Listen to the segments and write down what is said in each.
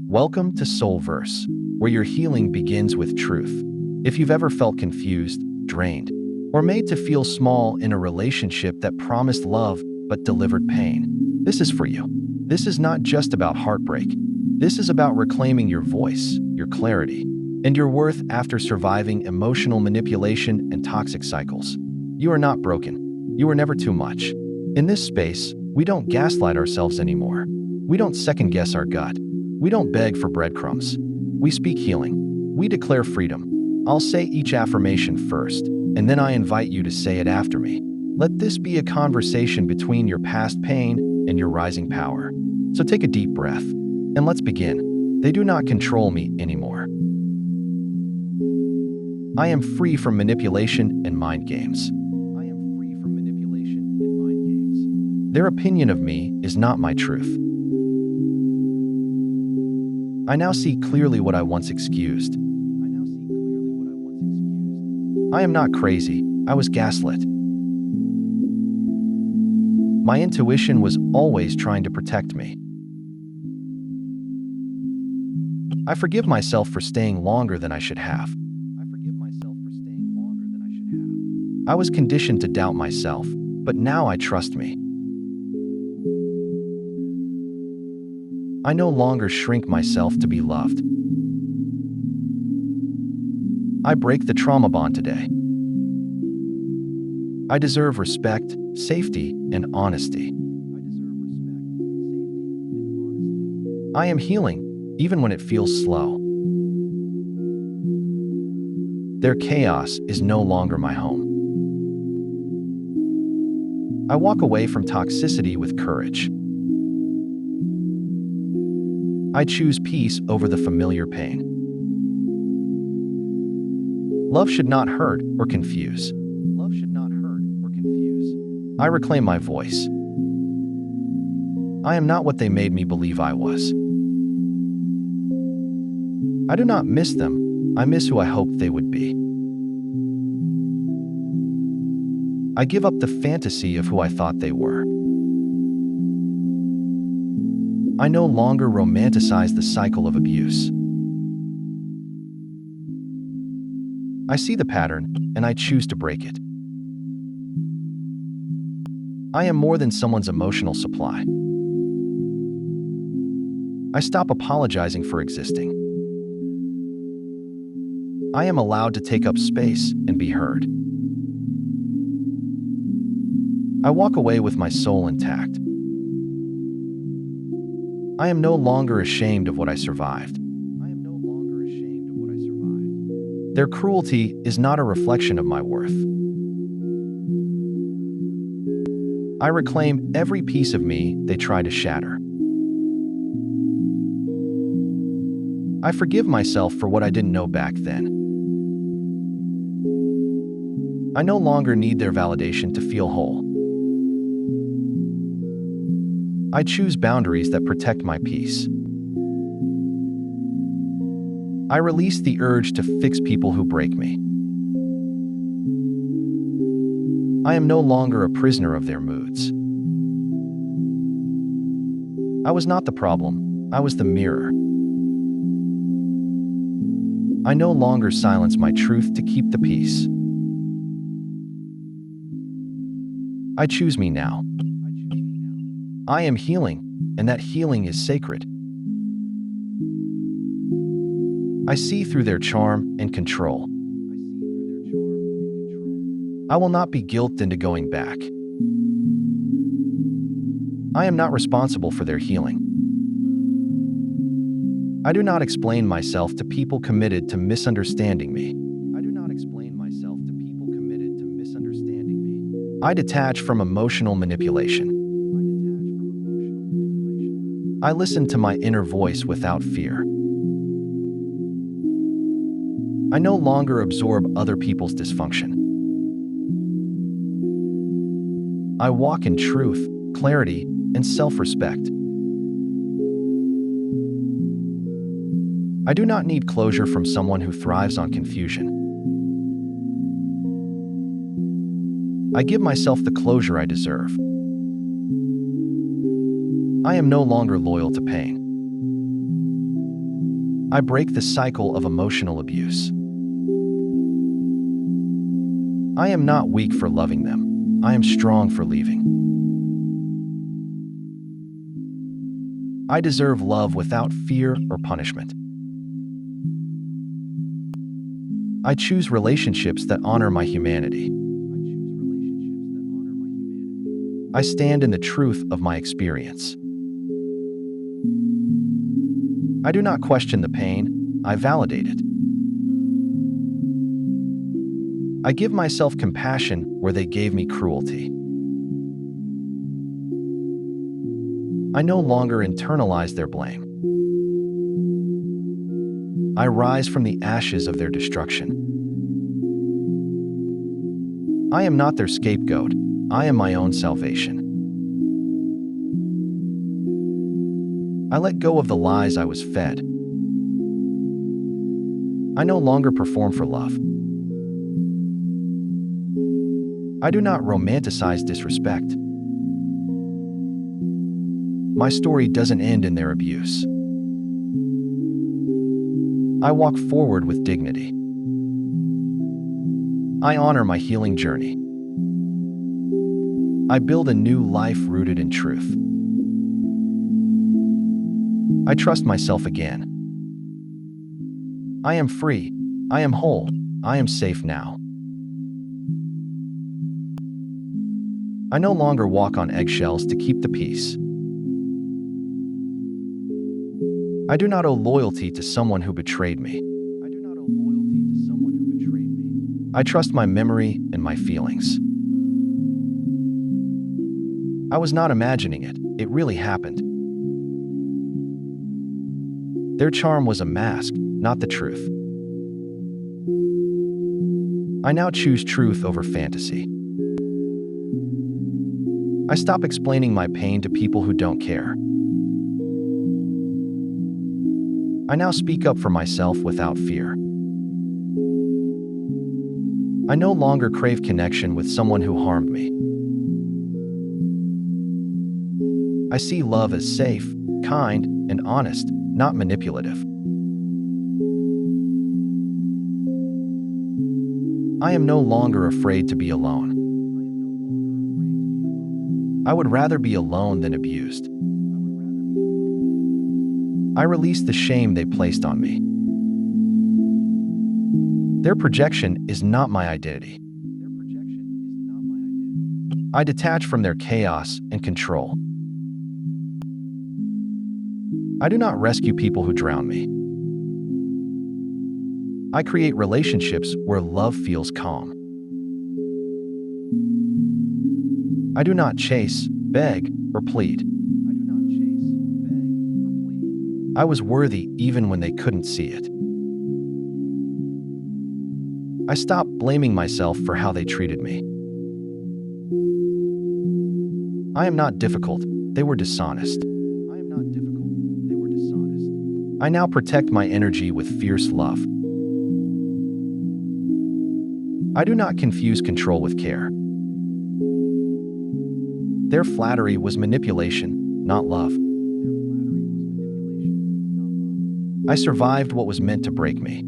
Welcome to Soul Verse, where your healing begins with truth. If you've ever felt confused, drained, or made to feel small in a relationship that promised love but delivered pain, this is for you. This is not just about heartbreak. This is about reclaiming your voice, your clarity, and your worth after surviving emotional manipulation and toxic cycles. You are not broken. You were never too much. In this space, we don't gaslight ourselves anymore. We don't second-guess our gut. We don't beg for breadcrumbs. We speak healing. We declare freedom. I'll say each affirmation first, and then I invite you to say it after me. Let this be a conversation between your past pain and your rising power. So take a deep breath, and let's begin. They do not control me anymore. I am free from manipulation and mind games. I am free from manipulation and mind games. Their opinion of me is not my truth. I now see clearly what I once excused. I am not crazy. I was gaslit. My intuition was always trying to protect me. I forgive myself for staying longer than I should have. I was conditioned to doubt myself, but now I trust me. I no longer shrink myself to be loved. I break the trauma bond today. I deserve respect, safety, and honesty. I am healing, even when it feels slow. Their chaos is no longer my home. I walk away from toxicity with courage. I choose peace over the familiar pain. Love should not hurt or confuse. Love should not hurt or confuse. I reclaim my voice. I am not what they made me believe I was. I do not miss them. I miss who I hoped they would be. I give up the fantasy of who I thought they were. I no longer romanticize the cycle of abuse. I see the pattern, and I choose to break it. I am more than someone's emotional supply. I stop apologizing for existing. I am allowed to take up space and be heard. I walk away with my soul intact. I am no longer ashamed of what I survived. Their cruelty is not a reflection of my worth. I reclaim every piece of me they try to shatter. I forgive myself for what I didn't know back then. I no longer need their validation to feel whole. I choose boundaries that protect my peace. I release the urge to fix people who break me. I am no longer a prisoner of their moods. I was not the problem. I was the mirror. I no longer silence my truth to keep the peace. I choose me now. I am healing, and that healing is sacred. I see through their charm and control. I will not be guilted into going back. I am not responsible for their healing. I do not explain myself to people committed to misunderstanding me. I detach from emotional manipulation. I listen to my inner voice without fear. I no longer absorb other people's dysfunction. I walk in truth, clarity, and self-respect. I do not need closure from someone who thrives on confusion. I give myself the closure I deserve. I am no longer loyal to pain. I break the cycle of emotional abuse. I am not weak for loving them. I am strong for leaving. I deserve love without fear or punishment. I choose relationships that honor my humanity. I stand in the truth of my experience. I do not question the pain, I validate it. I give myself compassion where they gave me cruelty. I no longer internalize their blame. I rise from the ashes of their destruction. I am not their scapegoat. I am my own salvation. I let go of the lies I was fed. I no longer perform for love. I do not romanticize disrespect. My story doesn't end in their abuse. I walk forward with dignity. I honor my healing journey. I build a new life rooted in truth. I trust myself again. I am free. I am whole. I am safe now. I no longer walk on eggshells to keep the peace. I do not owe loyalty to someone who betrayed me. I trust my memory and my feelings. I was not imagining it. It really happened. Their charm was a mask, not the truth. I now choose truth over fantasy. I stop explaining my pain to people who don't care. I now speak up for myself without fear. I no longer crave connection with someone who harmed me. I see love as safe, kind, and honest, not manipulative. I am no longer afraid to be alone. I would rather be alone than abused. I release the shame they placed on me. Their projection is not my identity. I detach from their chaos and control. I do not rescue people who drown me. I create relationships where love feels calm. I do not chase, beg, or plead. I was worthy even when they couldn't see it. I stopped blaming myself for how they treated me. I am not difficult. They were dishonest. I now protect my energy with fierce love. I do not confuse control with care. Their flattery was manipulation, not love. I survived what was meant to break me.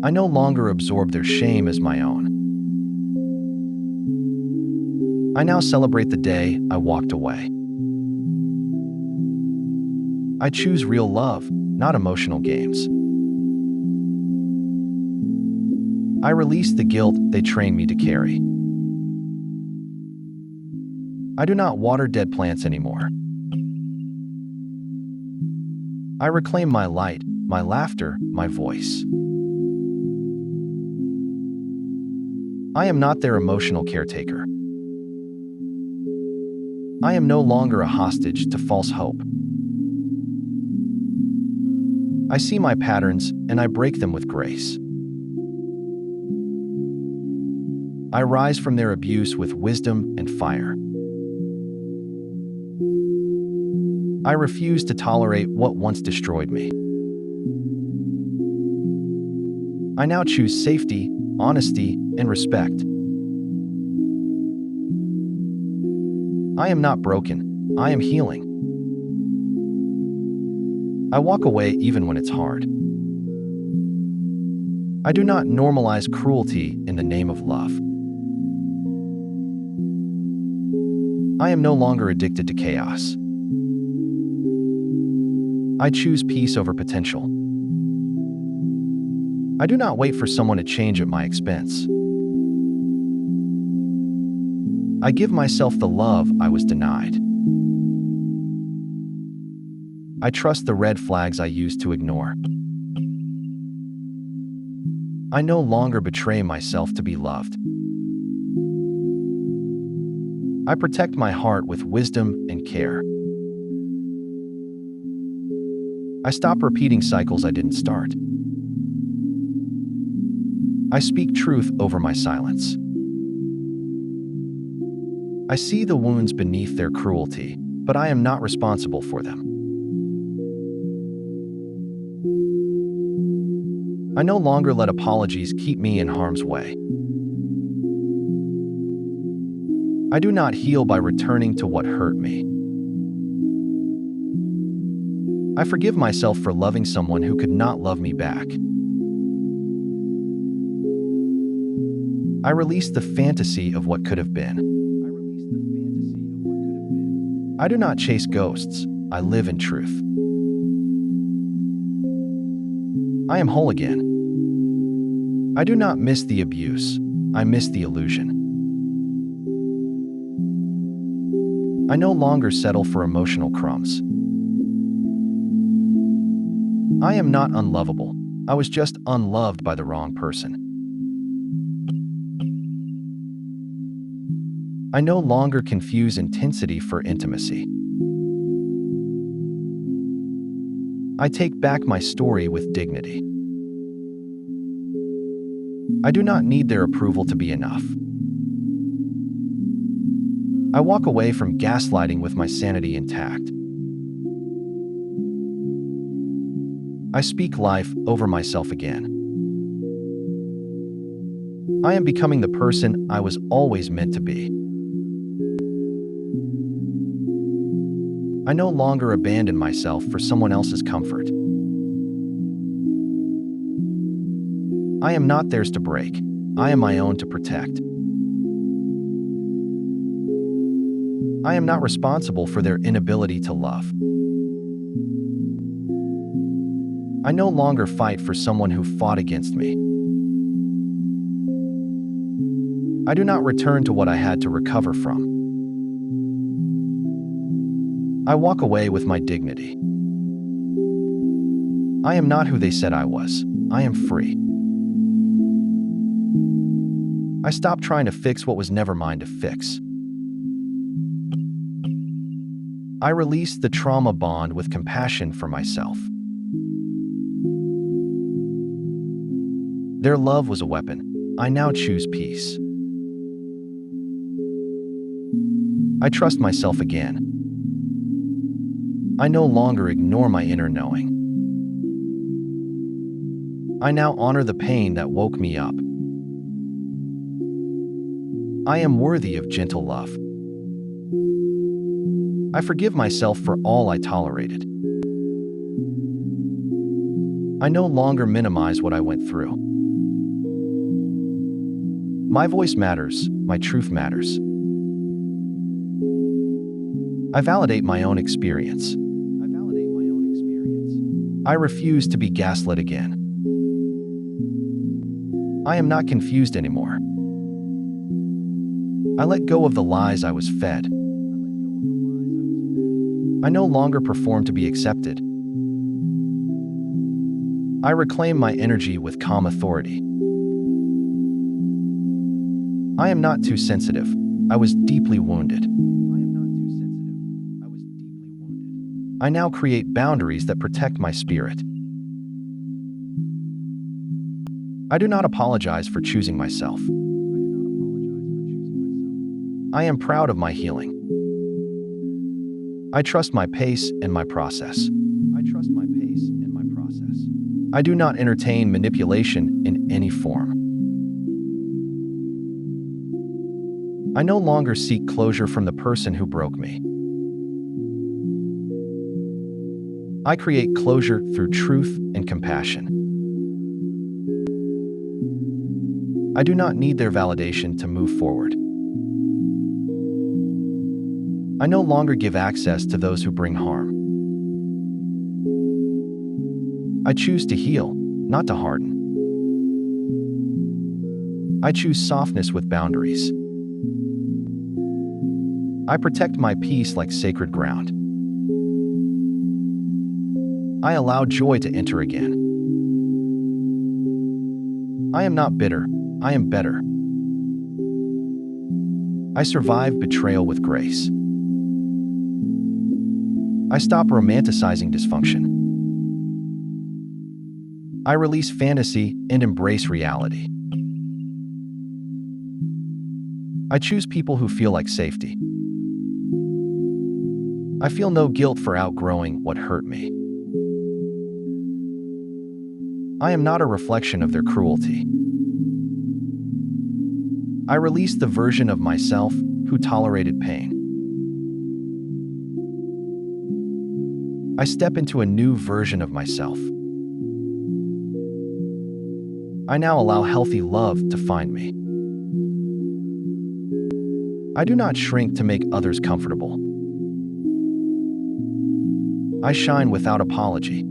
I no longer absorb their shame as my own. I now celebrate the day I walked away. I choose real love, not emotional games. I release the guilt they trained me to carry. I do not water dead plants anymore. I reclaim my light, my laughter, my voice. I am not their emotional caretaker. I am no longer a hostage to false hope. I see my patterns and I break them with grace. I rise from their abuse with wisdom and fire. I refuse to tolerate what once destroyed me. I now choose safety, honesty, and respect. I am not broken. I am healing. I walk away even when it's hard. I do not normalize cruelty in the name of love. I am no longer addicted to chaos. I choose peace over potential. I do not wait for someone to change at my expense. I give myself the love I was denied. I trust the red flags I used to ignore. I no longer betray myself to be loved. I protect my heart with wisdom and care. I stop repeating cycles I didn't start. I speak truth over my silence. I see the wounds beneath their cruelty, but I am not responsible for them. I no longer let apologies keep me in harm's way. I do not heal by returning to what hurt me. I forgive myself for loving someone who could not love me back. I release the fantasy of what could have been. I do not chase ghosts. I live in truth. I am whole again. I do not miss the abuse. I miss the illusion. I no longer settle for emotional crumbs. I am not unlovable. I was just unloved by the wrong person. I no longer confuse intensity for intimacy. I take back my story with dignity. I do not need their approval to be enough. I walk away from gaslighting with my sanity intact. I speak life over myself again. I am becoming the person I was always meant to be. I no longer abandon myself for someone else's comfort. I am not theirs to break. I am my own to protect. I am not responsible for their inability to love. I no longer fight for someone who fought against me. I do not return to what I had to recover from. I walk away with my dignity. I am not who they said I was. I am free. I stop trying to fix what was never mine to fix. I release the trauma bond with compassion for myself. Their love was a weapon. I now choose peace. I trust myself again. I no longer ignore my inner knowing. I now honor the pain that woke me up. I am worthy of gentle love. I forgive myself for all I tolerated. I no longer minimize what I went through. My voice matters. My truth matters. I validate my own experience. I refuse to be gaslit again. I am not confused anymore. I let go of the lies I was fed. I no longer perform to be accepted. I reclaim my energy with calm authority. I am not too sensitive. I was deeply wounded. I now create boundaries that protect my spirit. I do not apologize for choosing myself. I am proud of my healing. I trust my pace and my process. I do not entertain manipulation in any form. I no longer seek closure from the person who broke me. I create closure through truth and compassion. I do not need their validation to move forward. I no longer give access to those who bring harm. I choose to heal, not to harden. I choose softness with boundaries. I protect my peace like sacred ground. I allow joy to enter again. I am not bitter, I am better. I survive betrayal with grace. I stop romanticizing dysfunction. I release fantasy and embrace reality. I choose people who feel like safety. I feel no guilt for outgrowing what hurt me. I am not a reflection of their cruelty. I release the version of myself who tolerated pain. I step into a new version of myself. I now allow healthy love to find me. I do not shrink to make others comfortable. I shine without apology.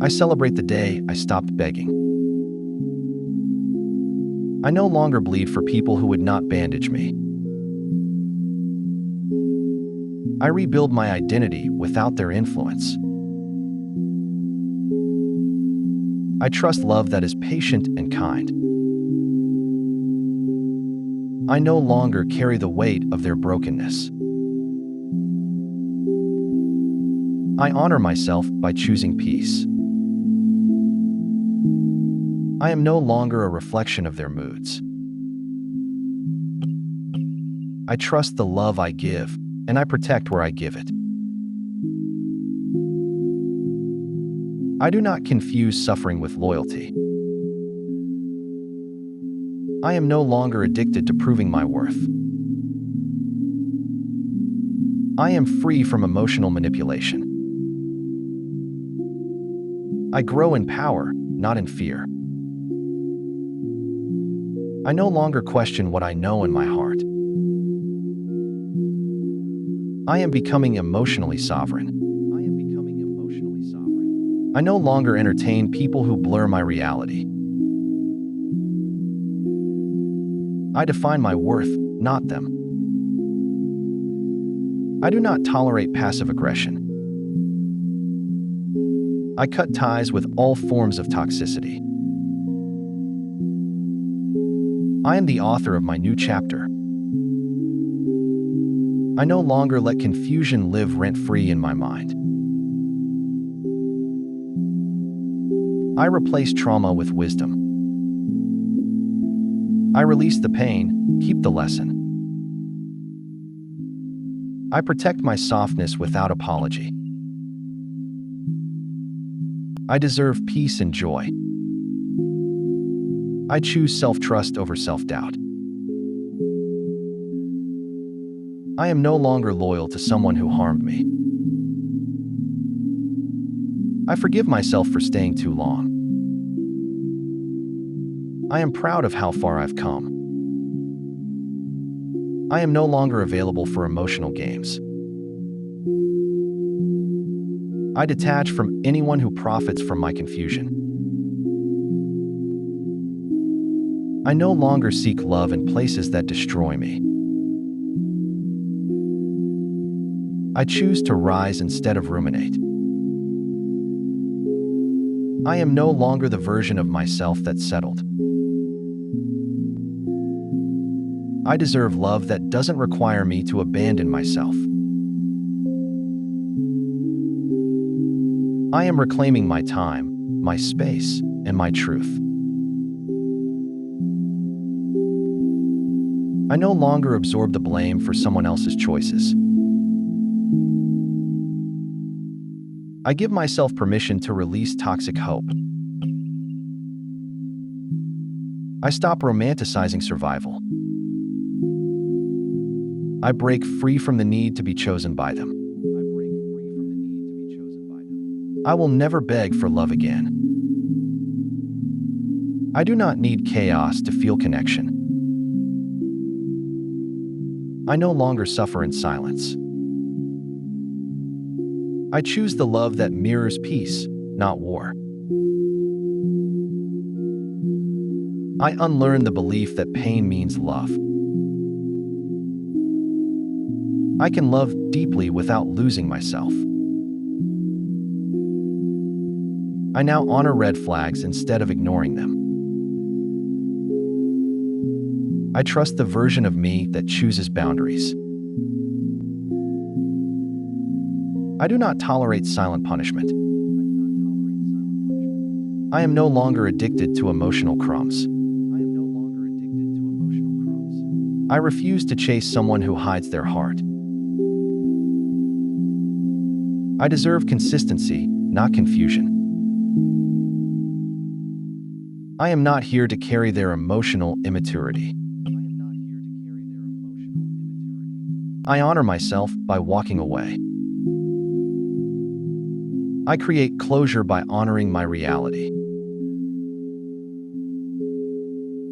I celebrate the day I stopped begging. I no longer bleed for people who would not bandage me. I rebuild my identity without their influence. I trust love that is patient and kind. I no longer carry the weight of their brokenness. I honor myself by choosing peace. I am no longer a reflection of their moods. I trust the love I give, and I protect where I give it. I do not confuse suffering with loyalty. I am no longer addicted to proving my worth. I am free from emotional manipulation. I grow in power, not in fear. I no longer question what I know in my heart. I am becoming emotionally sovereign. I no longer entertain people who blur my reality. I define my worth, not them. I do not tolerate passive aggression. I cut ties with all forms of toxicity. I am the author of my new chapter. I no longer let confusion live rent-free in my mind. I replace trauma with wisdom. I release the pain, keep the lesson. I protect my softness without apology. I deserve peace and joy. I choose self-trust over self-doubt. I am no longer loyal to someone who harmed me. I forgive myself for staying too long. I am proud of how far I've come. I am no longer available for emotional games. I detach from anyone who profits from my confusion. I no longer seek love in places that destroy me. I choose to rise instead of ruminate. I am no longer the version of myself that settled. I deserve love that doesn't require me to abandon myself. I am reclaiming my time, my space, and my truth. I no longer absorb the blame for someone else's choices. I give myself permission to release toxic hope. I stop romanticizing survival. I break free from the need to be chosen by them. I will never beg for love again. I do not need chaos to feel connection. I no longer suffer in silence. I choose the love that mirrors peace, not war. I unlearn the belief that pain means love. I can love deeply without losing myself. I now honor red flags instead of ignoring them. I trust the version of me that chooses boundaries. I do not tolerate silent punishment. I am no longer addicted to emotional crumbs. I refuse to chase someone who hides their heart. I deserve consistency, not confusion. I am not here to carry their emotional immaturity. I honor myself by walking away. I create closure by honoring my reality.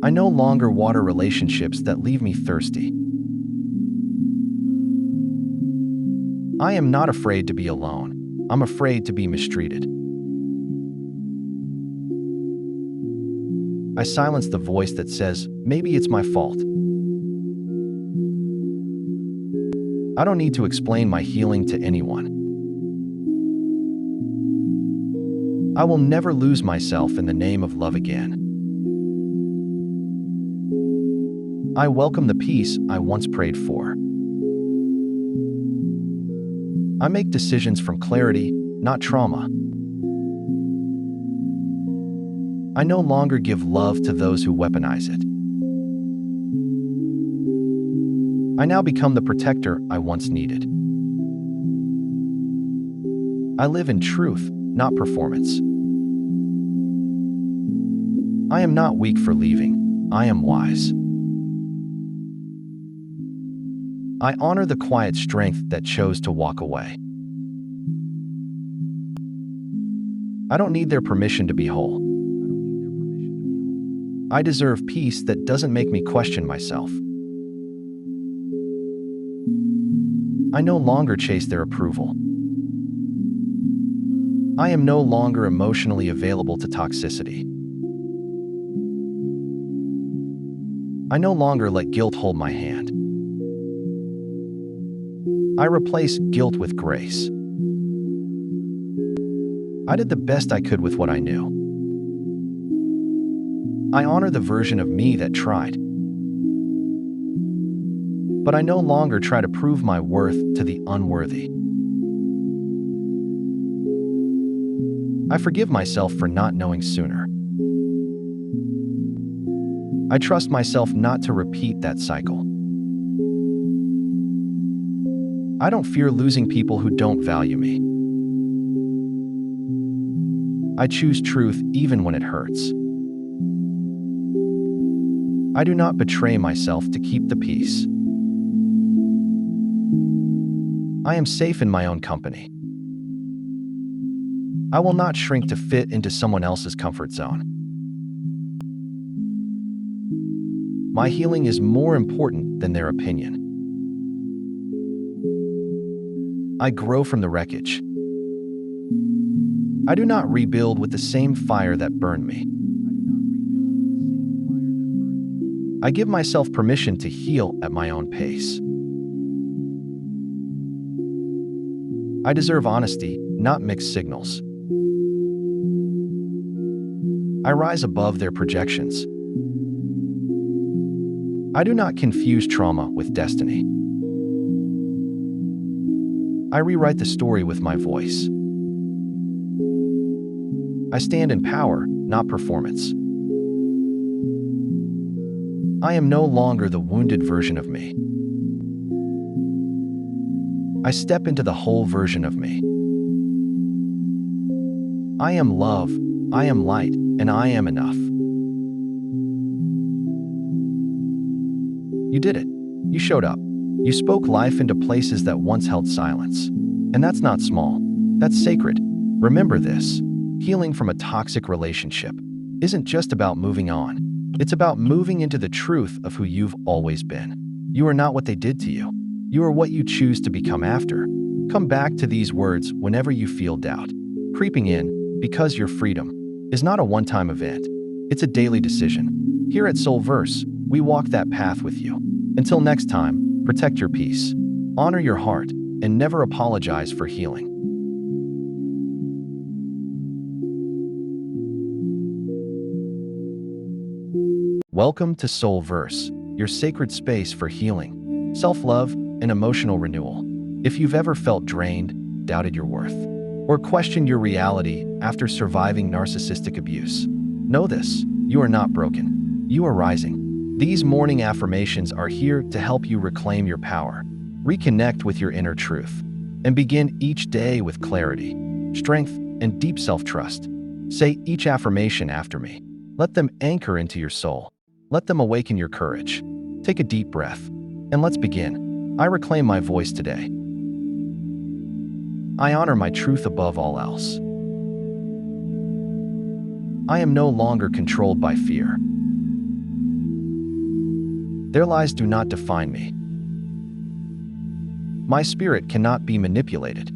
I no longer water relationships that leave me thirsty. I am not afraid to be alone. I'm afraid to be mistreated. I silence the voice that says, maybe it's my fault. I don't need to explain my healing to anyone. I will never lose myself in the name of love again. I welcome the peace I once prayed for. I make decisions from clarity, not trauma. I no longer give love to those who weaponize it. I now become the protector I once needed. I live in truth, not performance. I am not weak for leaving. I am wise. I honor the quiet strength that chose to walk away. I don't need their permission to be whole. I deserve peace that doesn't make me question myself. I no longer chase their approval. I am no longer emotionally available to toxicity. I no longer let guilt hold my hand. I replace guilt with grace. I did the best I could with what I knew. I honor the version of me that tried. But I no longer try to prove my worth to the unworthy. I forgive myself for not knowing sooner. I trust myself not to repeat that cycle. I don't fear losing people who don't value me. I choose truth even when it hurts. I do not betray myself to keep the peace. I am safe in my own company. I will not shrink to fit into someone else's comfort zone. My healing is more important than their opinion. I grow from the wreckage. I do not rebuild with the same fire that burned me. I give myself permission to heal at my own pace. I deserve honesty, not mixed signals. I rise above their projections. I do not confuse trauma with destiny. I rewrite the story with my voice. I stand in power, not performance. I am no longer the wounded version of me. I step into the whole version of me. I am love, I am light, and I am enough. You did it. You showed up. You spoke life into places that once held silence. And that's not small. That's sacred. Remember this: healing from a toxic relationship isn't just about moving on. It's about moving into the truth of who you've always been. You are not what they did to you. You are what you choose to become after. Come back to these words whenever you feel doubt creeping in, because your freedom is not a one-time event. It's a daily decision. Here at Soul Verse, we walk that path with you. Until next time, protect your peace, honor your heart, and never apologize for healing. Welcome to Soul Verse, your sacred space for healing, self-love, and emotional renewal. If you've ever felt drained, doubted your worth, or questioned your reality after surviving narcissistic abuse, know this: you are not broken. You are rising. These morning affirmations are here to help you reclaim your power, reconnect with your inner truth, and begin each day with clarity, strength, and deep self-trust. Say each affirmation after me. Let them anchor into your soul. Let them awaken your courage. Take a deep breath, and let's begin. I reclaim my voice today. I honor my truth above all else. I am no longer controlled by fear. Their lies do not define me. My spirit cannot be manipulated.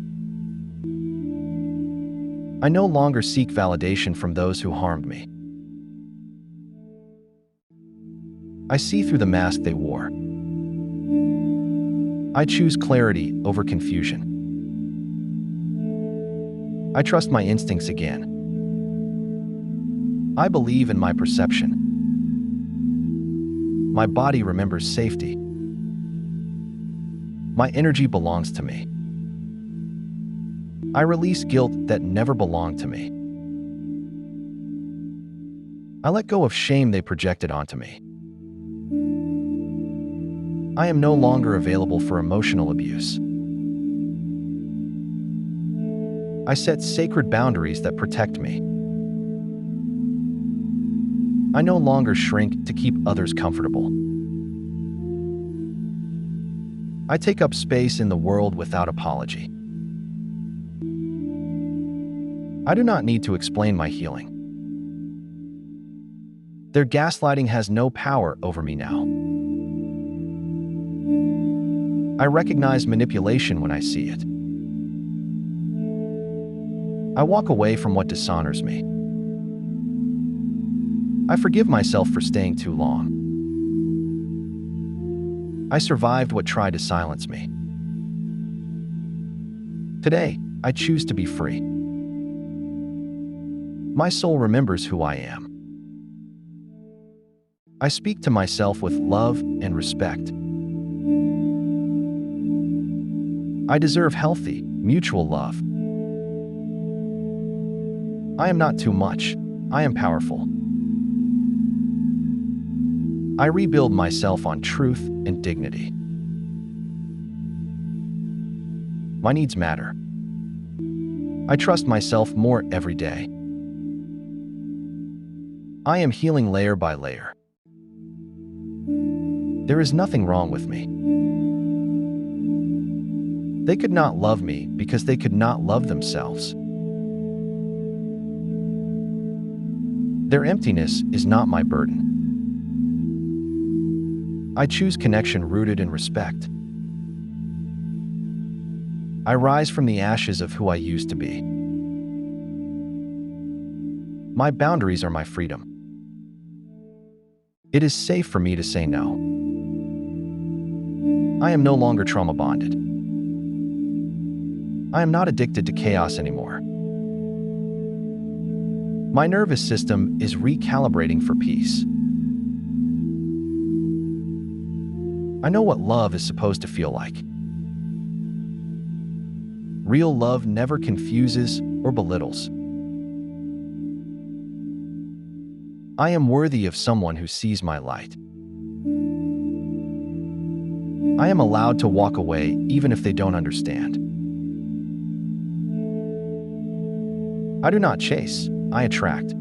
I no longer seek validation from those who harmed me. I see through the mask they wore. I choose clarity over confusion. I trust my instincts again. I believe in my perception. My body remembers safety. My energy belongs to me. I release guilt that never belonged to me. I let go of shame they projected onto me. I am no longer available for emotional abuse. I set sacred boundaries that protect me. I no longer shrink to keep others comfortable. I take up space in the world without apology. I do not need to explain my healing. Their gaslighting has no power over me now. I recognize manipulation when I see it. I walk away from what dishonors me. I forgive myself for staying too long. I survived what tried to silence me. Today, I choose to be free. My soul remembers who I am. I speak to myself with love and respect. I deserve healthy, mutual love. I am not too much. I am powerful. I rebuild myself on truth and dignity. My needs matter. I trust myself more every day. I am healing layer by layer. There is nothing wrong with me. They could not love me because they could not love themselves. Their emptiness is not my burden. I choose connection rooted in respect. I rise from the ashes of who I used to be. My boundaries are my freedom. It is safe for me to say no. I am no longer trauma bonded. I am not addicted to chaos anymore. My nervous system is recalibrating for peace. I know what love is supposed to feel like. Real love never confuses or belittles. I am worthy of someone who sees my light. I am allowed to walk away even if they don't understand. I do not chase, I attract.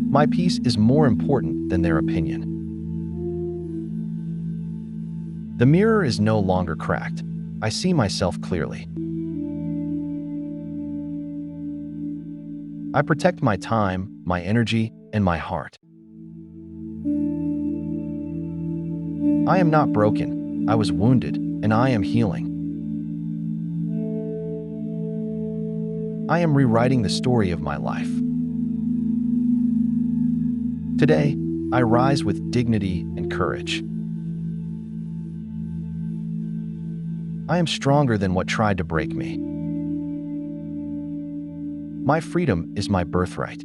My peace is more important than their opinion. The mirror is no longer cracked. I see myself clearly. I protect my time, my energy, and my heart. I am not broken. I was wounded, and I am healing. I am rewriting the story of my life. Today, I rise with dignity and courage. I am stronger than what tried to break me. My freedom is my birthright.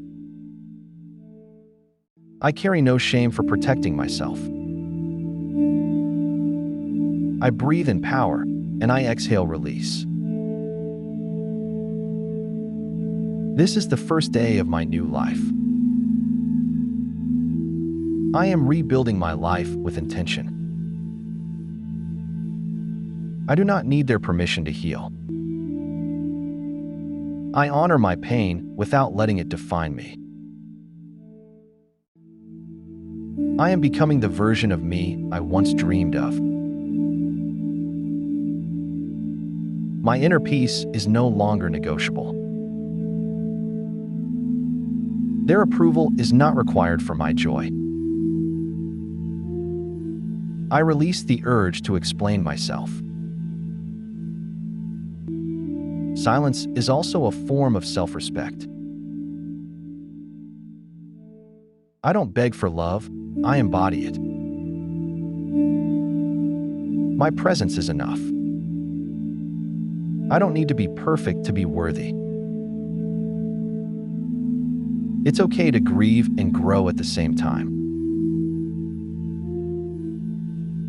I carry no shame for protecting myself. I breathe in power, and I exhale release. This is the first day of my new life. I am rebuilding my life with intention. I do not need their permission to heal. I honor my pain without letting it define me. I am becoming the version of me I once dreamed of. My inner peace is no longer negotiable. Their approval is not required for my joy. I release the urge to explain myself. Silence is also a form of self-respect. I don't beg for love, I embody it. My presence is enough. I don't need to be perfect to be worthy. It's okay to grieve and grow at the same time.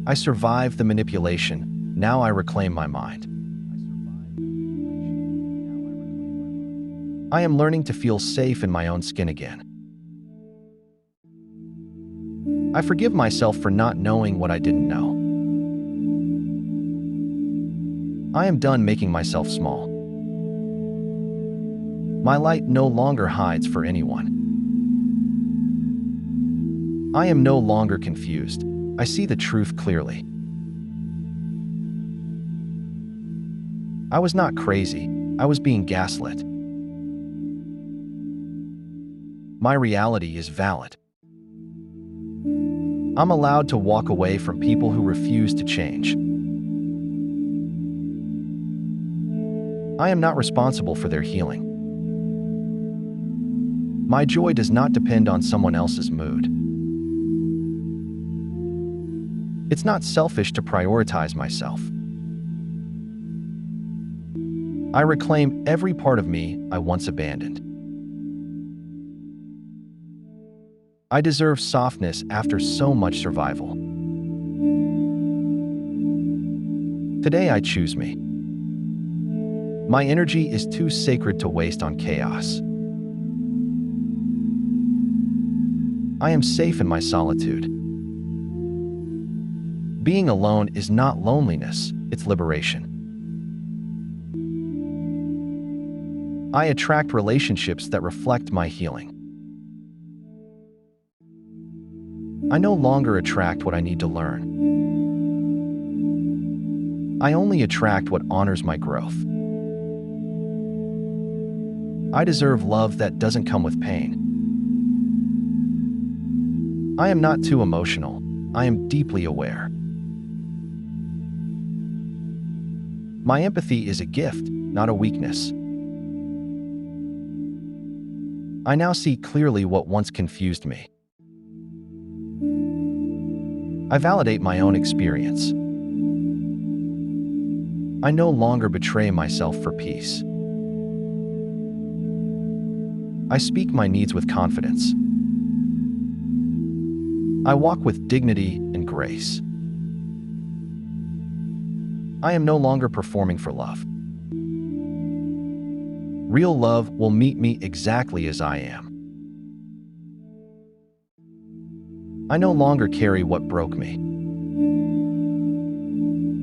I survived the manipulation, now I reclaim my mind. I am learning to feel safe in my own skin again. I forgive myself for not knowing what I didn't know. I am done making myself small. My light no longer hides for anyone. I am no longer confused. I see the truth clearly. I was not crazy. I was being gaslit. My reality is valid. I'm allowed to walk away from people who refuse to change. I am not responsible for their healing. My joy does not depend on someone else's mood. It's not selfish to prioritize myself. I reclaim every part of me I once abandoned. I deserve softness after so much survival. Today I choose me. My energy is too sacred to waste on chaos. I am safe in my solitude. Being alone is not loneliness, it's liberation. I attract relationships that reflect my healing. I no longer attract what I need to learn. I only attract what honors my growth. I deserve love that doesn't come with pain. I am not too emotional. I am deeply aware. My empathy is a gift, not a weakness. I now see clearly what once confused me. I validate my own experience. I no longer betray myself for peace. I speak my needs with confidence. I walk with dignity and grace. I am no longer performing for love. Real love will meet me exactly as I am. I no longer carry what broke me.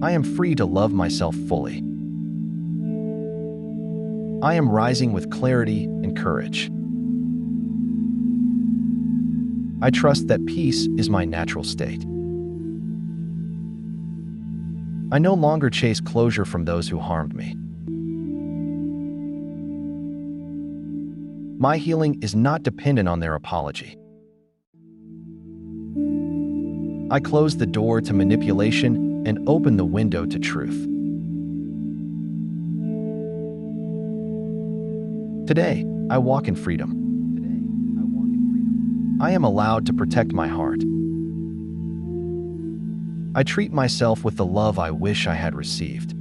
I am free to love myself fully. I am rising with clarity and courage. I trust that peace is my natural state. I no longer chase closure from those who harmed me. My healing is not dependent on their apology. I close the door to manipulation and open the window to truth. Today, I walk in freedom. I am allowed to protect my heart. I treat myself with the love I wish I had received.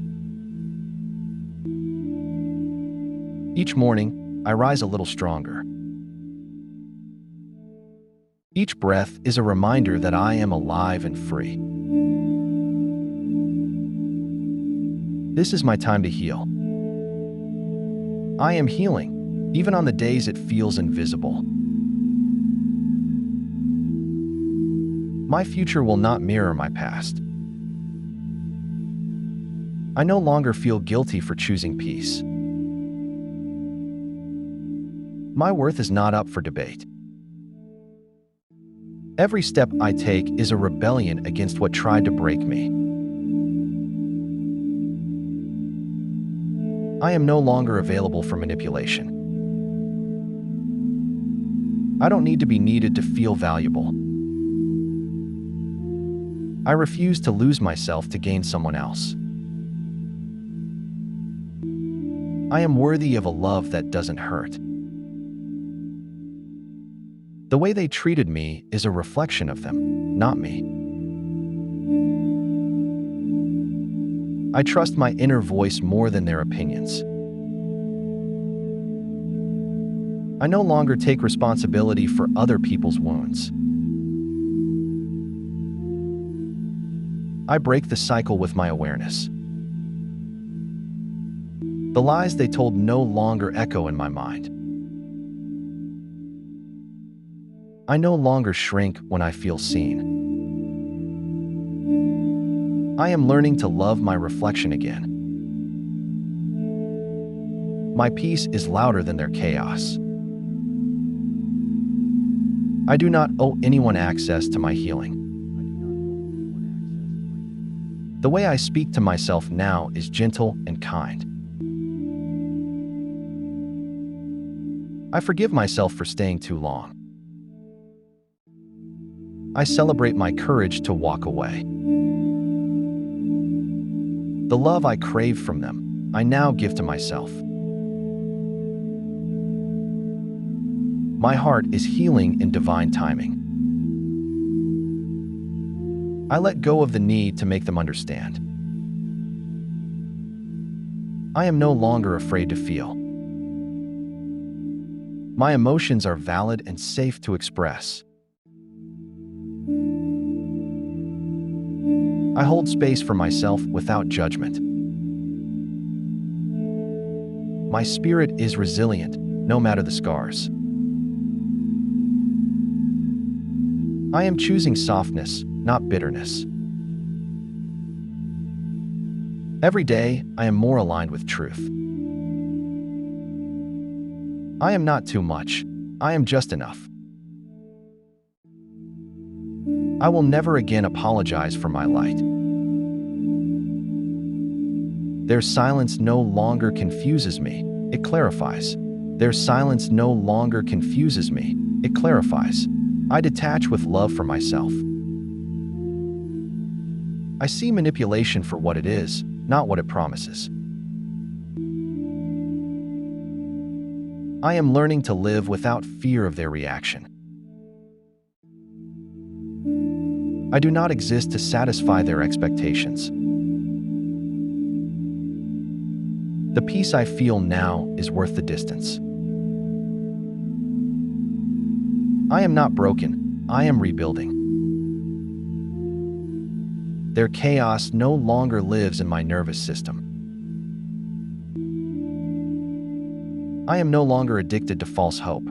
Each morning, I rise a little stronger. Each breath is a reminder that I am alive and free. This is my time to heal. I am healing, even on the days it feels invisible. My future will not mirror my past. I no longer feel guilty for choosing peace. My worth is not up for debate. Every step I take is a rebellion against what tried to break me. I am no longer available for manipulation. I don't need to be needed to feel valuable. I refuse to lose myself to gain someone else. I am worthy of a love that doesn't hurt. The way they treated me is a reflection of them, not me. I trust my inner voice more than their opinions. I no longer take responsibility for other people's wounds. I break the cycle with my awareness. The lies they told no longer echo in my mind. I no longer shrink when I feel seen. I am learning to love my reflection again. My peace is louder than their chaos. I do not owe anyone access to my healing. The way I speak to myself now is gentle and kind. I forgive myself for staying too long. I celebrate my courage to walk away. The love I craved from them, I now give to myself. My heart is healing in divine timing. I let go of the need to make them understand. I am no longer afraid to feel. My emotions are valid and safe to express. I hold space for myself without judgment. My spirit is resilient, no matter the scars. I am choosing softness, not bitterness. Every day, I am more aligned with truth. I am not too much. I am just enough. I will never again apologize for my light. Their silence no longer confuses me. It clarifies. Their silence no longer confuses me. It clarifies. I detach with love for myself. I see manipulation for what it is, not what it promises. I am learning to live without fear of their reaction. I do not exist to satisfy their expectations. The peace I feel now is worth the distance. I am not broken. I am rebuilding. Their chaos no longer lives in my nervous system. I am no longer addicted to false hope.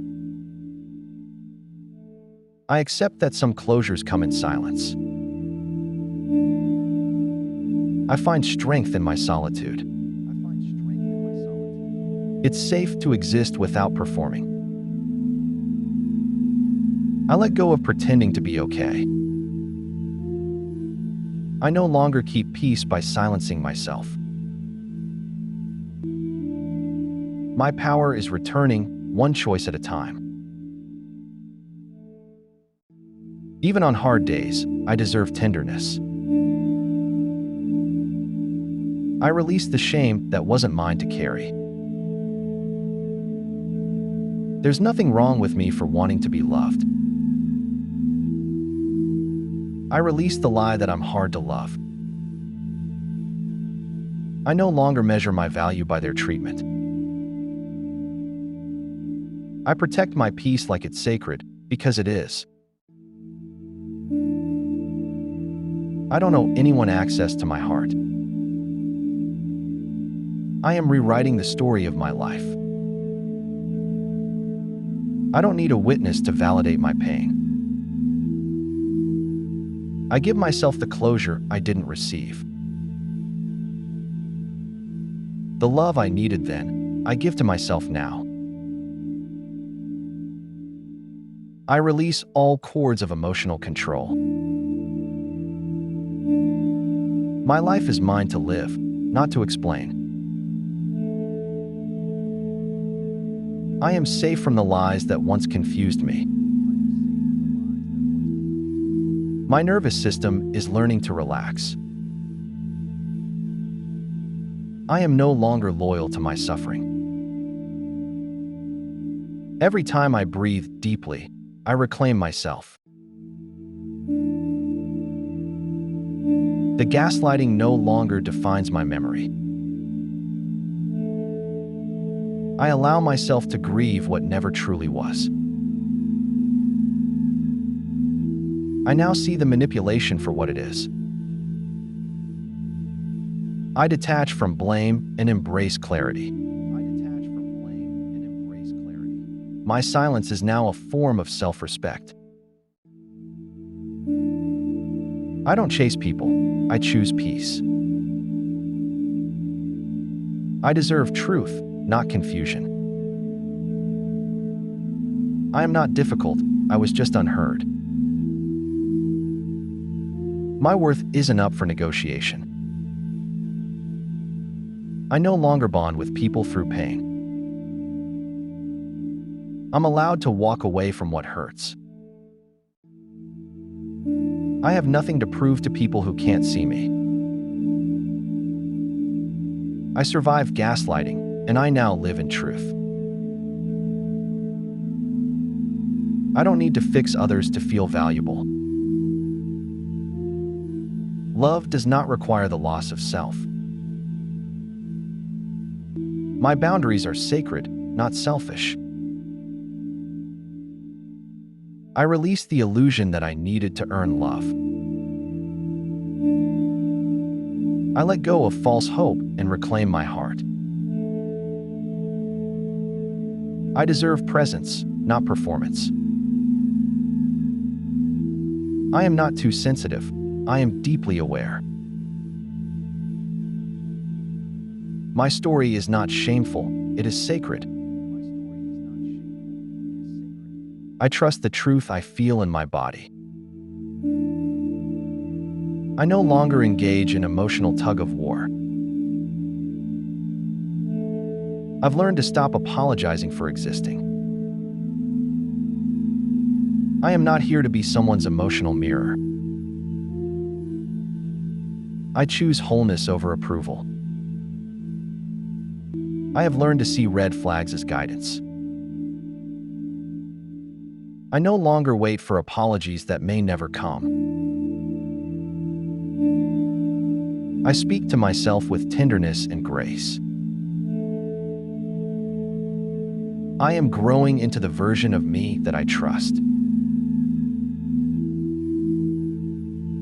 I accept that some closures come in silence. I find strength in my solitude. It's safe to exist without performing. I let go of pretending to be okay. I no longer keep peace by silencing myself. My power is returning one choice at a time. Even on hard days, I deserve tenderness. I release the shame that wasn't mine to carry. There's nothing wrong with me for wanting to be loved. I release the lie that I'm hard to love. I no longer measure my value by their treatment. I protect my peace like it's sacred, because it is. I don't owe anyone access to my heart. I am rewriting the story of my life. I don't need a witness to validate my pain. I give myself the closure I didn't receive. The love I needed then, I give to myself now. I release all cords of emotional control. My life is mine to live, not to explain. I am safe from the lies that once confused me. My nervous system is learning to relax. I am no longer loyal to my suffering. Every time I breathe deeply, I reclaim myself. The gaslighting no longer defines my memory. I allow myself to grieve what never truly was. I now see the manipulation for what it is. I detach from blame and embrace clarity. My silence is now a form of self-respect. I don't chase people, I choose peace. I deserve truth, not confusion. I am not difficult, I was just unheard. My worth isn't up for negotiation. I no longer bond with people through pain. I'm allowed to walk away from what hurts. I have nothing to prove to people who can't see me. I survived gaslighting, and I now live in truth. I don't need to fix others to feel valuable. Love does not require the loss of self. My boundaries are sacred, not selfish. I release the illusion that I needed to earn love. I let go of false hope and reclaim my heart. I deserve presence, not performance. I am not too sensitive. I am deeply aware. My story is not shameful, it is sacred. I trust the truth I feel in my body. I no longer engage in emotional tug-of-war. I've learned to stop apologizing for existing. I am not here to be someone's emotional mirror. I choose wholeness over approval. I have learned to see red flags as guidance. I no longer wait for apologies that may never come. I speak to myself with tenderness and grace. I am growing into the version of me that I trust.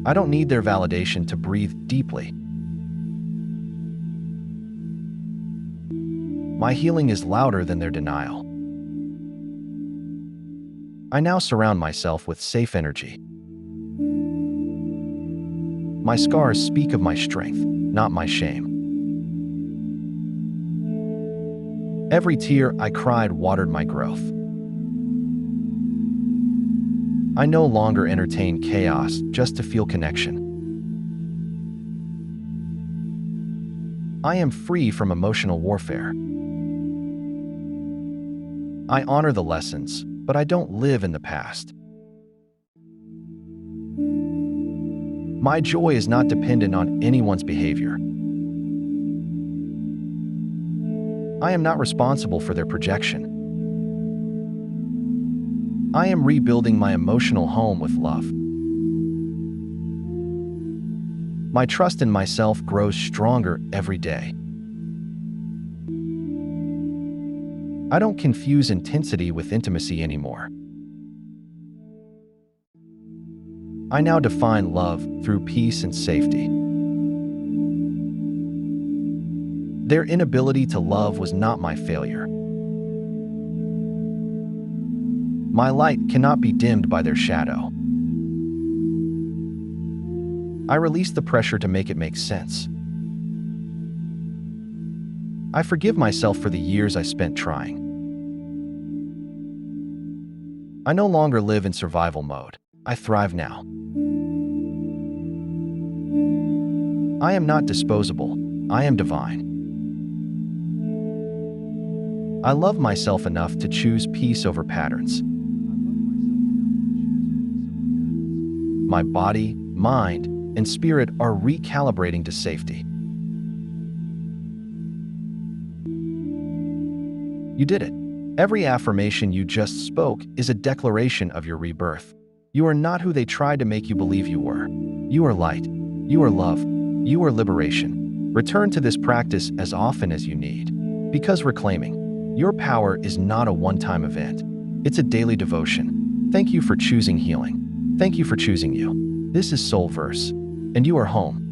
I don't need their validation to breathe deeply. My healing is louder than their denial. I now surround myself with safe energy. My scars speak of my strength, not my shame. Every tear I cried watered my growth. I no longer entertain chaos just to feel connection. I am free from emotional warfare. I honor the lessons, but I don't live in the past. My joy is not dependent on anyone's behavior. I am not responsible for their projection. I am rebuilding my emotional home with love. My trust in myself grows stronger every day. I don't confuse intensity with intimacy anymore. I now define love through peace and safety. Their inability to love was not my failure. My light cannot be dimmed by their shadow. I release the pressure to make it make sense. I forgive myself for the years I spent trying. I no longer live in survival mode. I thrive now. I am not disposable. I am divine. I love myself enough to choose peace over patterns. My body, mind, and spirit are recalibrating to safety. You did it. Every affirmation you just spoke is a declaration of your rebirth. You are not who they tried to make you believe you were. You are light. You are love. You are liberation. Return to this practice as often as you need. Because reclaiming your power is not a one-time event. It's a daily devotion. Thank you for choosing healing. Thank you for choosing you. This is Soul Verse, and you are home.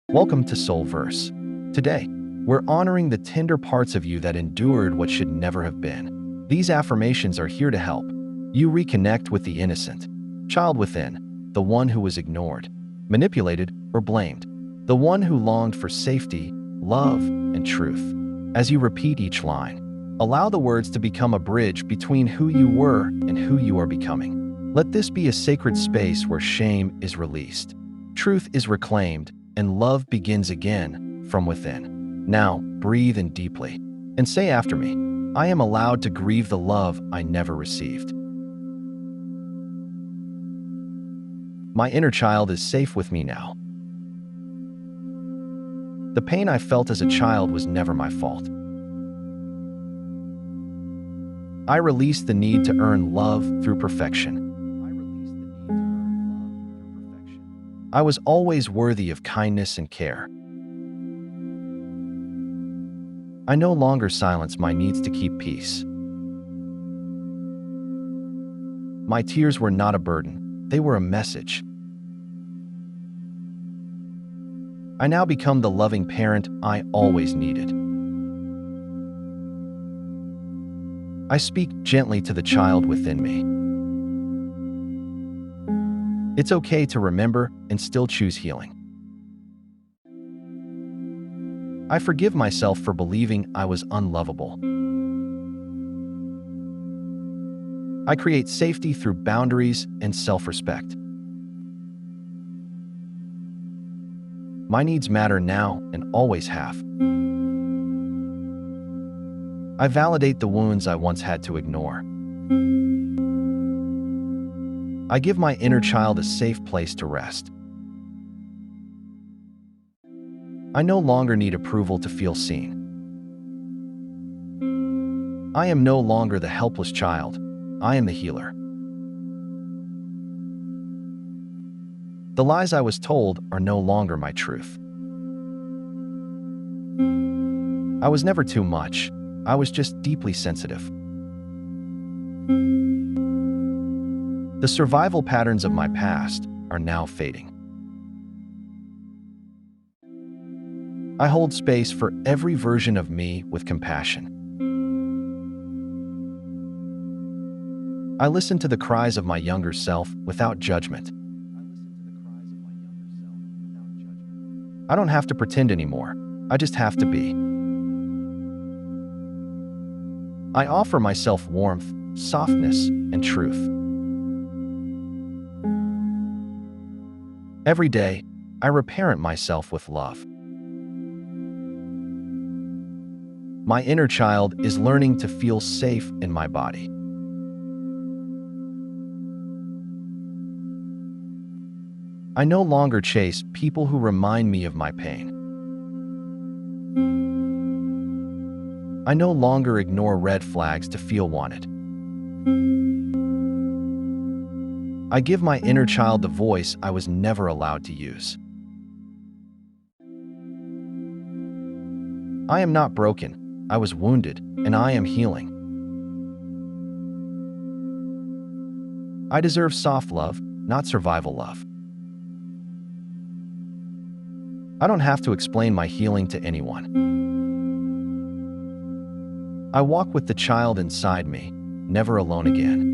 Welcome to Soul Verse. Today, we're honoring the tender parts of you that endured what should never have been. These affirmations are here to help you reconnect with the innocent child within, the one who was ignored, manipulated, or blamed, the one who longed for safety, love, and truth. As you repeat each line, allow the words to become a bridge between who you were and who you are becoming. Let this be a sacred space where shame is released, truth is reclaimed, and love begins again from within. Now, breathe in deeply and say after me, I am allowed to grieve the love I never received. My inner child is safe with me now. The pain I felt as a child was never my fault. I release the need to earn love through perfection. I was always worthy of kindness and care. I no longer silence my needs to keep peace. My tears were not a burden, they were a message. I now become the loving parent I always needed. I speak gently to the child within me. It's okay to remember and still choose healing. I forgive myself for believing I was unlovable. I create safety through boundaries and self-respect. My needs matter now and always have. I validate the wounds I once had to ignore. I give my inner child a safe place to rest. I no longer need approval to feel seen. I am no longer the helpless child. I am the healer. The lies I was told are no longer my truth. I was never too much. I was just deeply sensitive. The survival patterns of my past are now fading. I hold space for every version of me with compassion. I listen to the cries of my younger self without judgment. I don't have to pretend anymore. I just have to be. I offer myself warmth, softness, and truth. Every day, I reparent myself with love. My inner child is learning to feel safe in my body. I no longer chase people who remind me of my pain. I no longer ignore red flags to feel wanted. I give my inner child the voice I was never allowed to use. I am not broken, I was wounded, and I am healing. I deserve soft love, not survival love. I don't have to explain my healing to anyone. I walk with the child inside me, never alone again.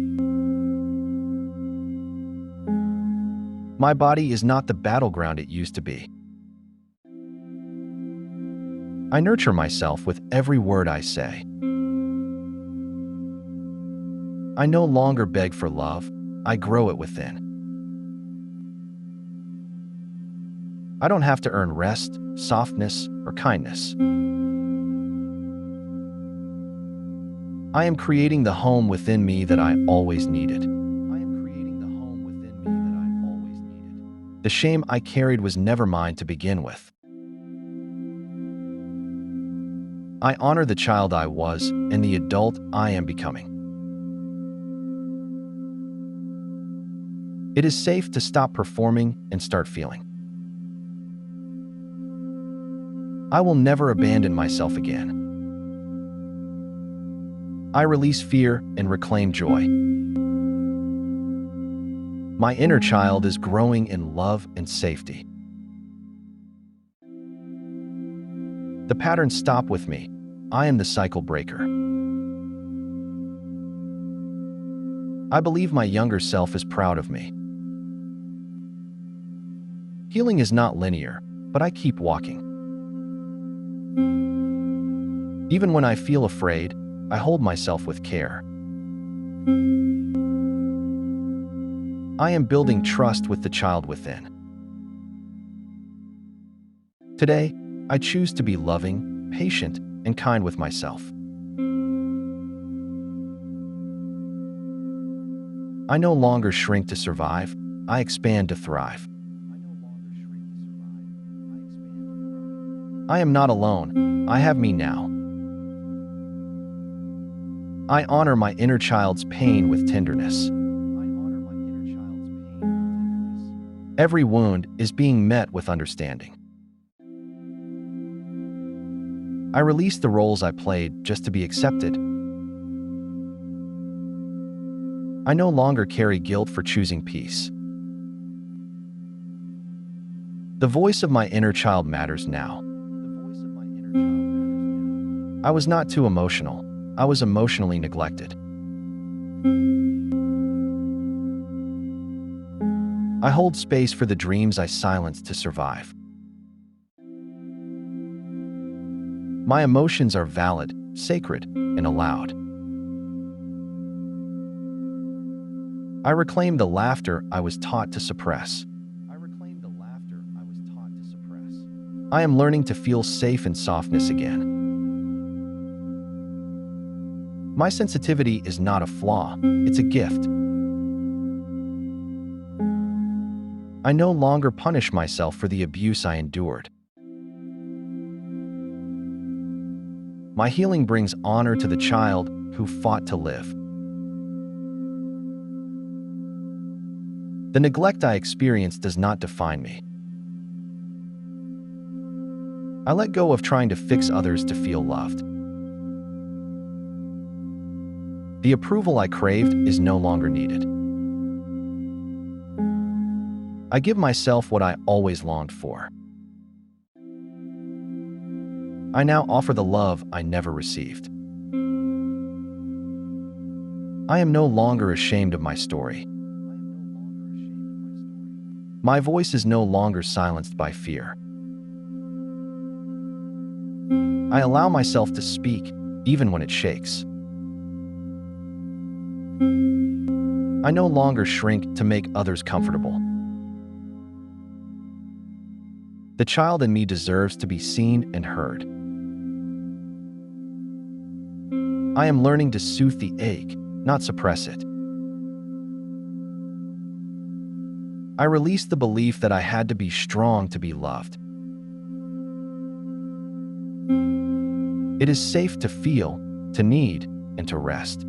My body is not the battleground it used to be. I nurture myself with every word I say. I no longer beg for love, I grow it within. I don't have to earn rest, softness, or kindness. I am creating the home within me that I always needed. The shame I carried was never mine to begin with. I honor the child I was and the adult I am becoming. It is safe to stop performing and start feeling. I will never abandon myself again. I release fear and reclaim joy. My inner child is growing in love and safety. The patterns stop with me. I am the cycle breaker. I believe my younger self is proud of me. Healing is not linear, but I keep walking. Even when I feel afraid, I hold myself with care. I am building trust with the child within. Today, I choose to be loving, patient, and kind with myself. I no longer shrink to survive, I expand to thrive. I am not alone, I have me now. I honor my inner child's pain with tenderness. Every wound is being met with understanding. I release the roles I played just to be accepted. I no longer carry guilt for choosing peace. The voice of my inner child matters now. I was not too emotional. I was emotionally neglected. I hold space for the dreams I silenced to survive. My emotions are valid, sacred, and allowed. I reclaim the laughter I was taught to suppress. I am learning to feel safe in softness again. My sensitivity is not a flaw, it's a gift. I no longer punish myself for the abuse I endured. My healing brings honor to the child who fought to live. The neglect I experienced does not define me. I let go of trying to fix others to feel loved. The approval I craved is no longer needed. I give myself what I always longed for. I now offer the love I never received. I am no longer ashamed of my story. My voice is no longer silenced by fear. I allow myself to speak, even when it shakes. I no longer shrink to make others comfortable. The child in me deserves to be seen and heard. I am learning to soothe the ache, not suppress it. I release the belief that I had to be strong to be loved. It is safe to feel, to need, and to rest.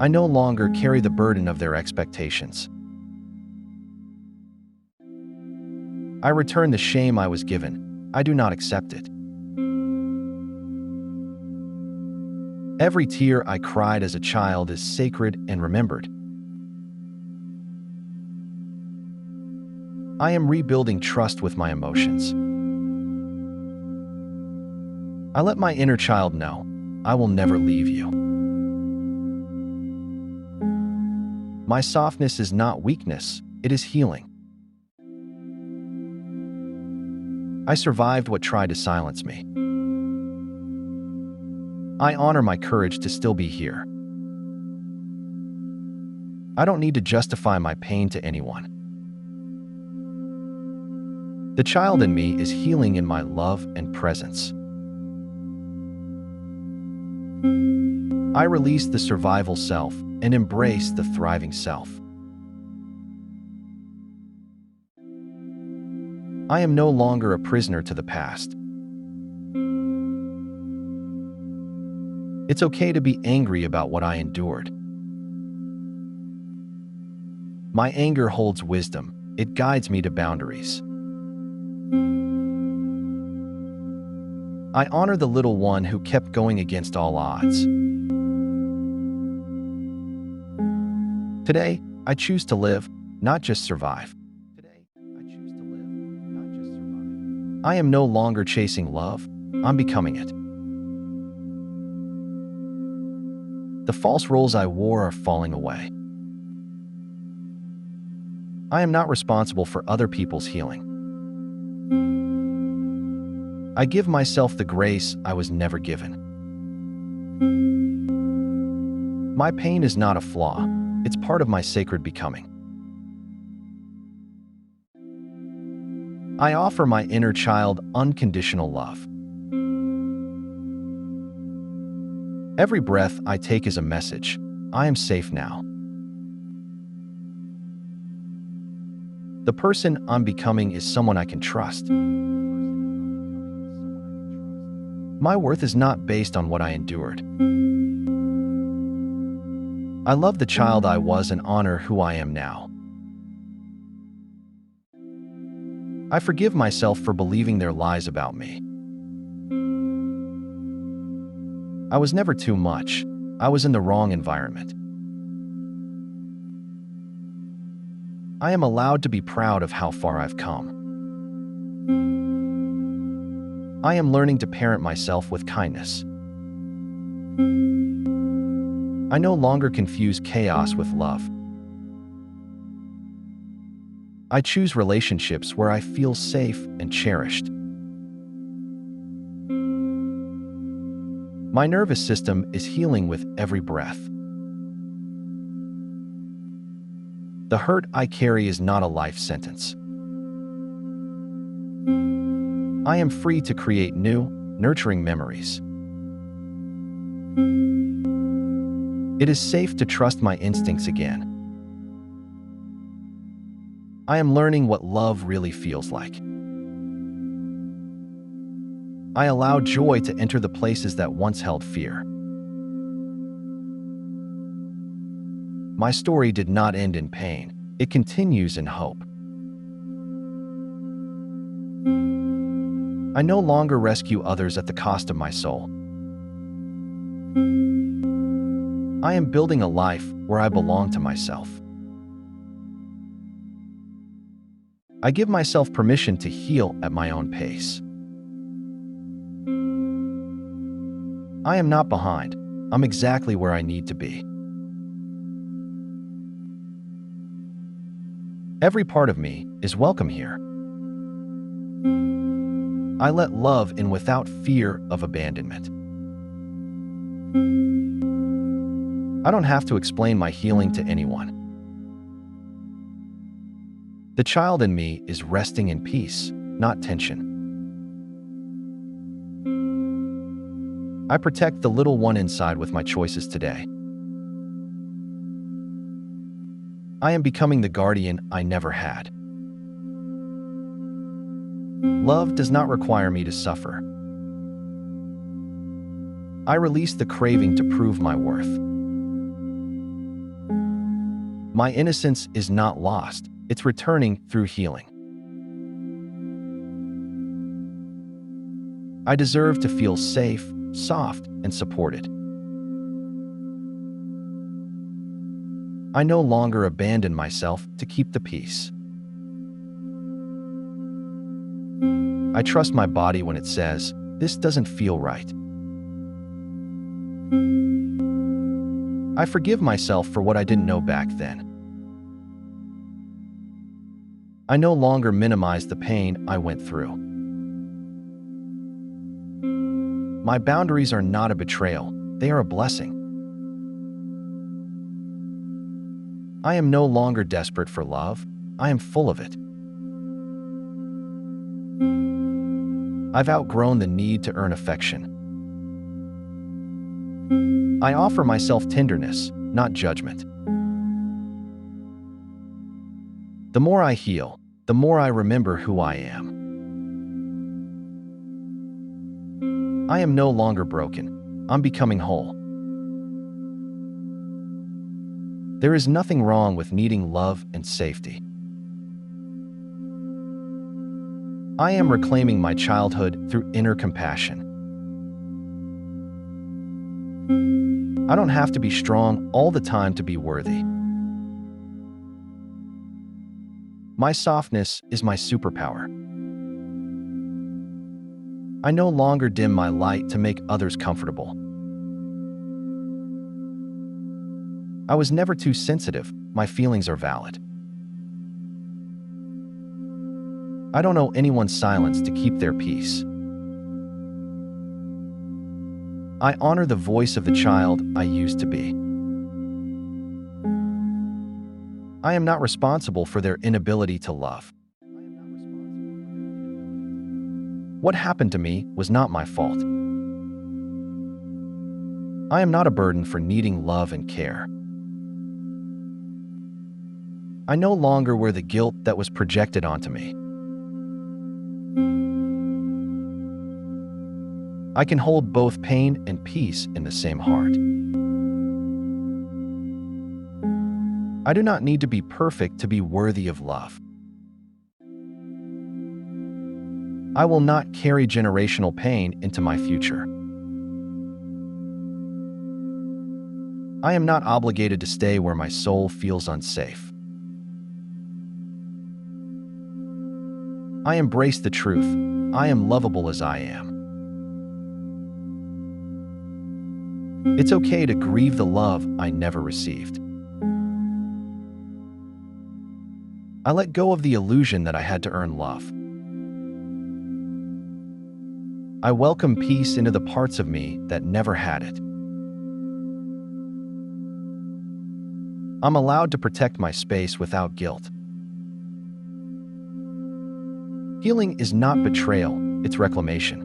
I no longer carry the burden of their expectations. I return the shame I was given. I do not accept it. Every tear I cried as a child is sacred and remembered. I am rebuilding trust with my emotions. I let my inner child know, I will never leave you. My softness is not weakness, it is healing. I survived what tried to silence me. I honor my courage to still be here. I don't need to justify my pain to anyone. The child in me is healing in my love and presence. I release the survival self and embrace the thriving self. I am no longer a prisoner to the past. It's okay to be angry about what I endured. My anger holds wisdom. It guides me to boundaries. I honor the little one who kept going against all odds. Today, I choose to live, not just survive. I am no longer chasing love, I'm becoming it. The false roles I wore are falling away. I am not responsible for other people's healing. I give myself the grace I was never given. My pain is not a flaw, it's part of my sacred becoming. I offer my inner child unconditional love. Every breath I take is a message. I am safe now. The person I'm becoming is someone I can trust. My worth is not based on what I endured. I love the child I was and honor who I am now. I forgive myself for believing their lies about me. I was never too much. I was in the wrong environment. I am allowed to be proud of how far I've come. I am learning to parent myself with kindness. I no longer confuse chaos with love. I choose relationships where I feel safe and cherished. My nervous system is healing with every breath. The hurt I carry is not a life sentence. I am free to create new, nurturing memories. It is safe to trust my instincts again. I am learning what love really feels like. I allow joy to enter the places that once held fear. My story did not end in pain. It continues in hope. I no longer rescue others at the cost of my soul. I am building a life where I belong to myself. I give myself permission to heal at my own pace. I am not behind. I'm exactly where I need to be. Every part of me is welcome here. I let love in without fear of abandonment. I don't have to explain my healing to anyone. The child in me is resting in peace, not tension. I protect the little one inside with my choices today. I am becoming the guardian I never had. Love does not require me to suffer. I release the craving to prove my worth. My innocence is not lost, it's returning through healing. I deserve to feel safe, soft, and supported. I no longer abandon myself to keep the peace. I trust my body when it says, "This doesn't feel right." I forgive myself for what I didn't know back then. I no longer minimize the pain I went through. My boundaries are not a betrayal, they are a blessing. I am no longer desperate for love, I am full of it. I've outgrown the need to earn affection. I offer myself tenderness, not judgment. The more I heal, the more I remember who I am. I am no longer broken, I'm becoming whole. There is nothing wrong with needing love and safety. I am reclaiming my childhood through inner compassion. I don't have to be strong all the time to be worthy. My softness is my superpower. I no longer dim my light to make others comfortable. I was never too sensitive, my feelings are valid. I don't owe anyone's silence to keep their peace. I honor the voice of the child I used to be. I am not responsible for their inability to love. What happened to me was not my fault. I am not a burden for needing love and care. I no longer wear the guilt that was projected onto me. I can hold both pain and peace in the same heart. I do not need to be perfect to be worthy of love. I will not carry generational pain into my future. I am not obligated to stay where my soul feels unsafe. I embrace the truth. I am lovable as I am. It's okay to grieve the love I never received. I let go of the illusion that I had to earn love. I welcome peace into the parts of me that never had it. I'm allowed to protect my space without guilt. Healing is not betrayal, it's reclamation.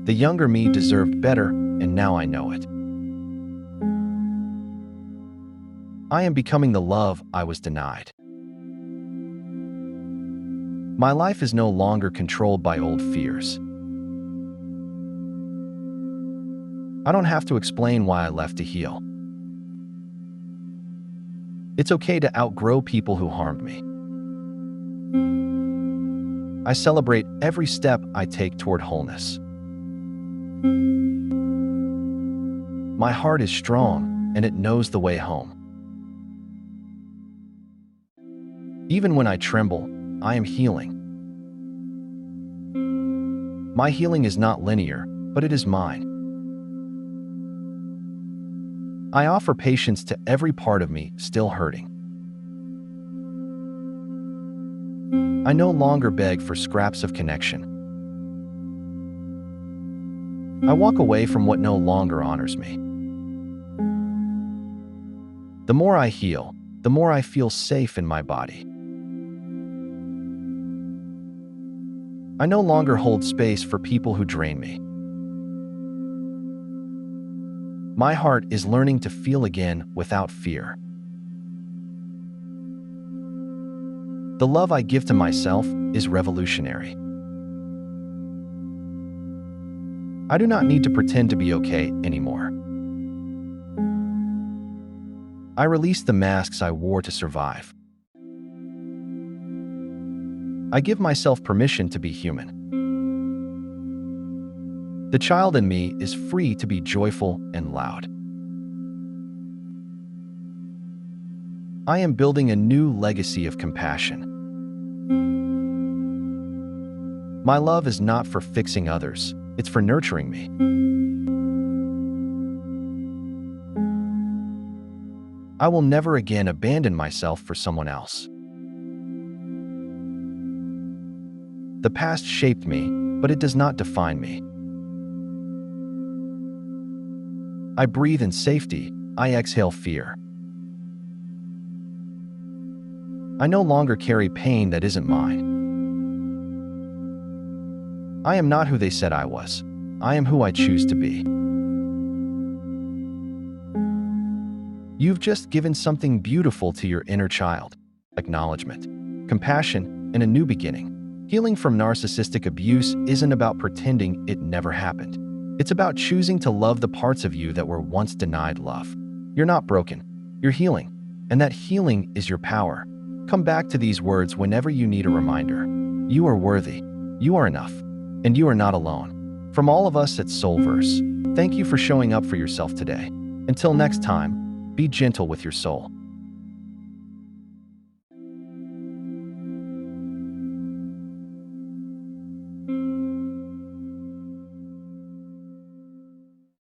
The younger me deserved better, and now I know it. I am becoming the love I was denied. My life is no longer controlled by old fears. I don't have to explain why I left to heal. It's okay to outgrow people who harmed me. I celebrate every step I take toward wholeness. My heart is strong, and it knows the way home. Even when I tremble, I am healing. My healing is not linear, but it is mine. I offer patience to every part of me still hurting. I no longer beg for scraps of connection. I walk away from what no longer honors me. The more I heal, the more I feel safe in my body. I no longer hold space for people who drain me. My heart is learning to feel again without fear. The love I give to myself is revolutionary. I do not need to pretend to be okay anymore. I release the masks I wore to survive. I give myself permission to be human. The child in me is free to be joyful and loud. I am building a new legacy of compassion. My love is not for fixing others, it's for nurturing me. I will never again abandon myself for someone else. The past shaped me, but it does not define me. I breathe in safety, I exhale fear. I no longer carry pain that isn't mine. I am not who they said I was. I am who I choose to be. You've just given something beautiful to your inner child: acknowledgement, compassion, and a new beginning. Healing from narcissistic abuse isn't about pretending it never happened. It's about choosing to love the parts of you that were once denied love. You're not broken. You're healing. And that healing is your power. Come back to these words whenever you need a reminder. You are worthy. You are enough. And you are not alone. From all of us at Soulverse, thank you for showing up for yourself today. Until next time, be gentle with your soul.